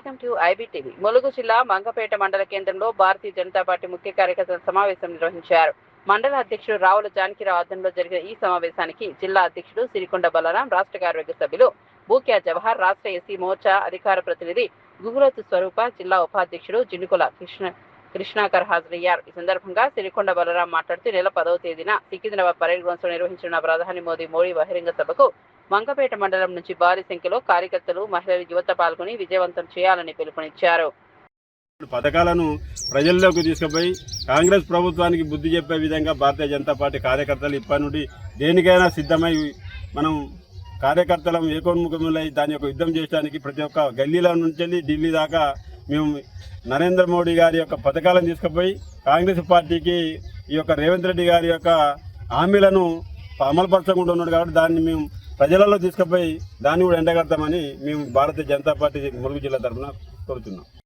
Welcome to IBTV. Mulugu జిల్లా మంగపేట మండల కేంద్రంలో భారతీయ జనతా పార్టీ ముఖ్య కార్యకర్తల సమావేశం నిర్వహించారు. మండల అధ్యక్షుడు రావుల జానకిరావు ఆధ్వర్యంలో జరిగిన ఈ సమావేశానికి జిల్లా అధ్యక్షుడు సిరికొండ బలరాం, రాష్ట్ర కార్యవర్గ సభ్యులు బూక్యా జవహర్, రాష్ట్ర ఎస్సీ మోర్చా అధికార ప్రతినిధి గుగులోతు స్వరూప, జిల్లా ఉపాధ్యక్షుడు జినుకుల కృష్ణాకర్ హాజరయ్యారు. ఈ సందర్భంగా సిరికొండ బలరాం మాట్లాడుతూ నెల 10వ తేదీన సికింద్రాబాద్ పరేడ్ గ్రౌండ్స్ లో నిర్వహించిన ప్రధాని మోదీ బహిరంగ సభకు మంగపేట మండలం నుంచి భారీ సంఖ్యలో కార్యకర్తలు, మహిళలు, యువత పాల్గొని విజయవంతం చేయాలని పిలుపునిచ్చారు. పథకాలను ప్రజల్లోకి తీసుకుపోయి కాంగ్రెస్ ప్రభుత్వానికి బుద్ధి చెప్పే విధంగా భారతీయ జనతా పార్టీ కార్యకర్తలు ఇప్పటి నుండి దేనికైనా సిద్ధమై మనం కార్యకర్తలం ఏకోన్ముఖములై దాని యొక్క యుద్ధం చేయడానికి ప్రతి ఒక్క గల్లీలో నుంచి ఢిల్లీ దాకా మేము నరేంద్ర మోడీ గారి యొక్క పథకాలను తీసుకుపోయి కాంగ్రెస్ పార్టీకి ఈ యొక్క రేవంత్ రెడ్డి గారి యొక్క హామీలను అమలుపరచకుండా ఉన్నాడు కాబట్టి దాన్ని మేము ప్రజలలో తీసుకుపోయి దాన్ని కూడా ఎండగడతామని మేము భారతీయ జనతా పార్టీ ములుగు జిల్లా తరఫున కోరుతున్నాం.